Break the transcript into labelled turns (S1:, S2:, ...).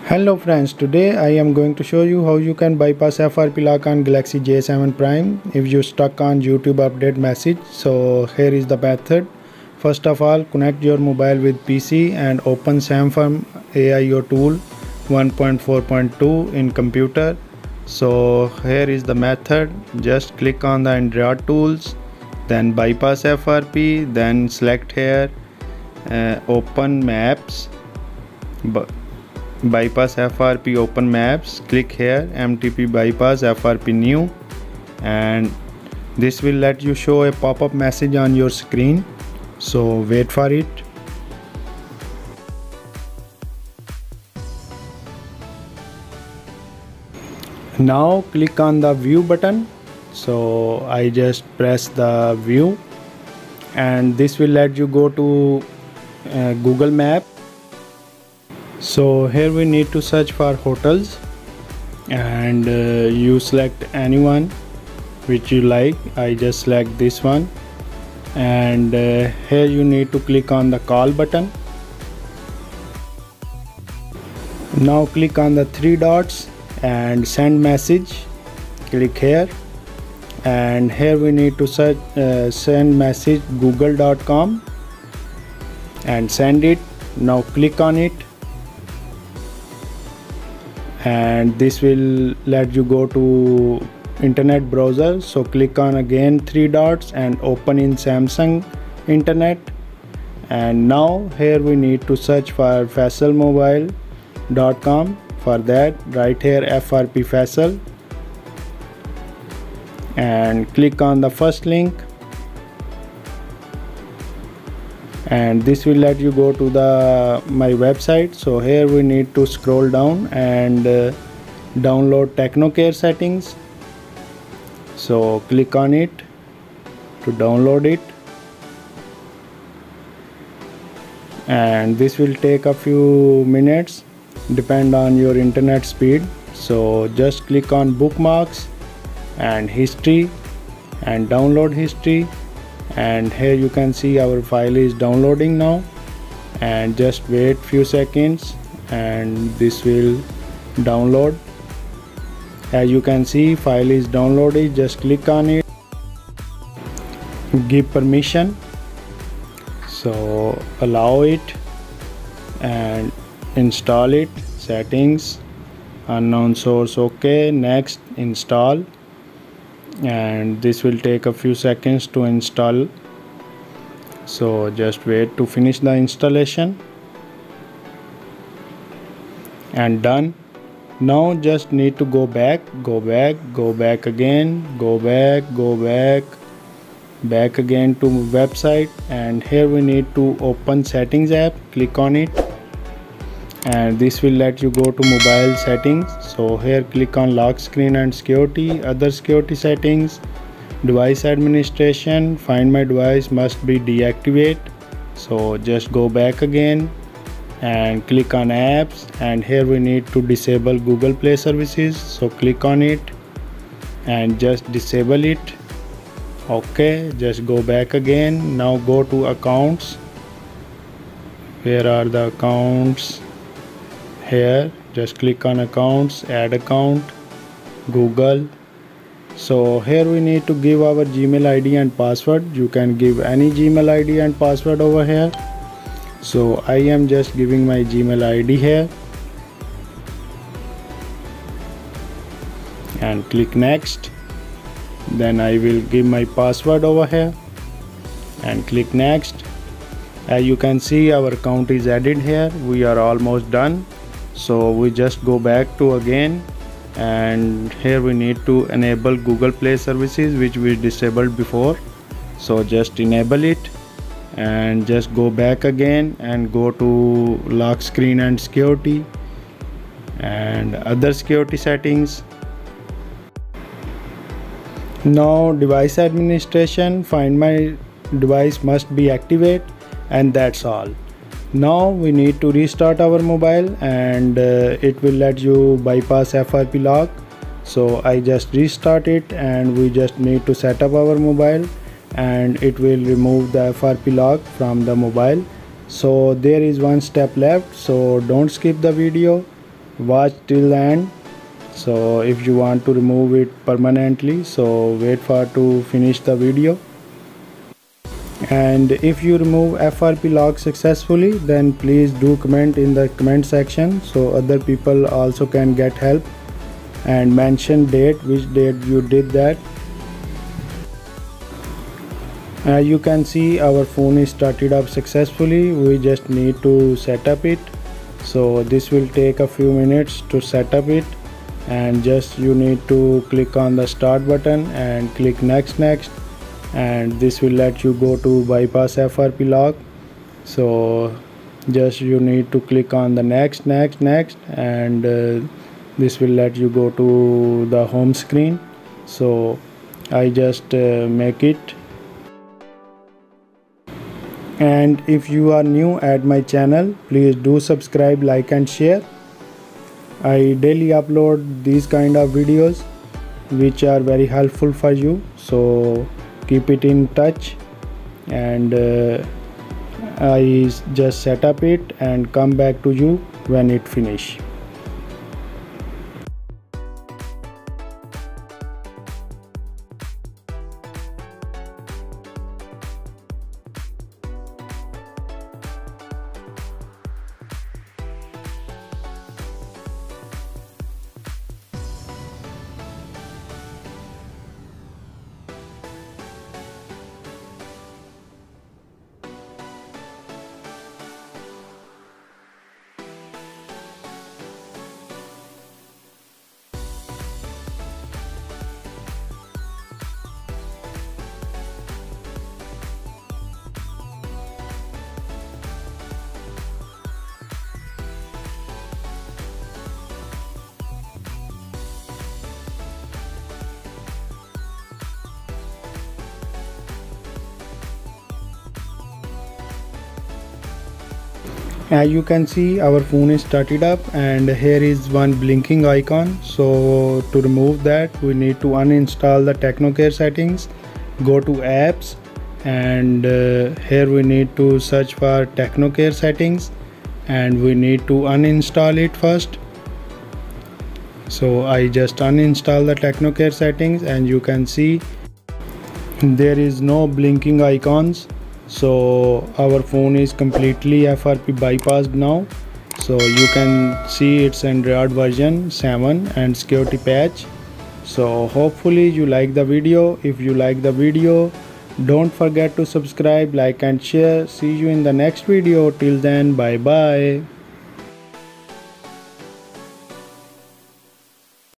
S1: Hello friends, today I am going to show you how you can bypass FRP lock on Galaxy J7 Prime if you stuck on YouTube update message. So here is the method. First of all, connect your mobile with PC and open Samsung AIO tool 1.4.2 in computer. So here is the method. Just click on the Android tools, then bypass FRP, then select here open maps. Bypass FRP open maps, click here MTP bypass FRP new, and this will let you show a pop-up message on your screen, so wait for it. Now click on the view button, so I just press the view and this will let you go to Google Map. So here we need to search for hotels, and you select anyone which you like. I just select this one, and here you need to click on the call button. Now click on the three dots and send message. Click here, and here we need to search send message google.com and send it. Now click on it, and this will let you go to internet browser. So click on again three dots and open in Samsung internet, and now here we need to search for faisalmobile.com. For that, write here FRP Faisal and click on the first link, and this will let you go to my website. So here we need to scroll down and download TechnoCare settings. So click on it to download it, and this will take a few minutes, depend on your internet speed. So just click on bookmarks and history and download history, and here you can see our file is downloading now, and just wait few seconds and this will download. As you can see, file is downloaded. Just click on it, give permission, so allow it and install it. Settings, unknown source, okay, next, install, and this will take a few seconds to install, so just wait to finish the installation, and done. Now just need to go back again, back again to website, and here we need to open settings app. Click on it, and this will let you go to mobile settings. So here click on lock screen and security, other security settings, device administration, find my device must be deactivate. So just go back again and click on apps, and here we need to disable Google Play services. So click on it and just disable it. Okay, just go back again. Now go to accounts. Where are the accounts? Here, just click on accounts, add account, Google. So here we need to give our Gmail ID and password. You can give any Gmail ID and password over here. So I am just giving my Gmail ID here, and click next. Then I will give my password over here and click next. As you can see, our account is added here. We are almost done. So we just go back to again, and here we need to enable Google Play services which we disabled before. So just enable it, and just go back again and go to lock screen and security and other security settings. Now device administration, find my device must be activate, and that's all. Now we need to restart our mobile, and it will let you bypass FRP lock. So I just restart it, and we just need to set up our mobile, and it will remove the FRP lock from the mobile. So there is one step left, so don't skip the video. watch till the end. So if you want to remove it permanently, so wait for to finish the video. And if you remove FRP lock successfully, then please do comment in the comment section so other people also can get help, and mention date, which date you did that. As you can see, our phone is started up successfully. We just need to set up it, so this will take a few minutes to set up it. And just you need to click on the start button and click next, and this will let you go to bypass FRP lock. So just you need to click on the next, and this will let you go to the home screen. So I just make it. And if you are new at my channel, please do subscribe, like and share. I daily upload these kind of videos which are very helpful for you, so keep it in touch. And I just set up it and come back to you when it finish. As you can see, our phone is started up, and here is one blinking icon. So to remove that, we need to uninstall the TechnoCare settings, go to apps, and here we need to search for TechnoCare settings, and we need to uninstall it first. So I just uninstall the TechnoCare settings, and you can see there is no blinking icons. So our phone is completely FRP bypassed now. So you can see it's Android version 7 and security patch. So hopefully you like the video. If you like the video, don't forget to subscribe, like and share. See you in the next video. Till then, bye bye.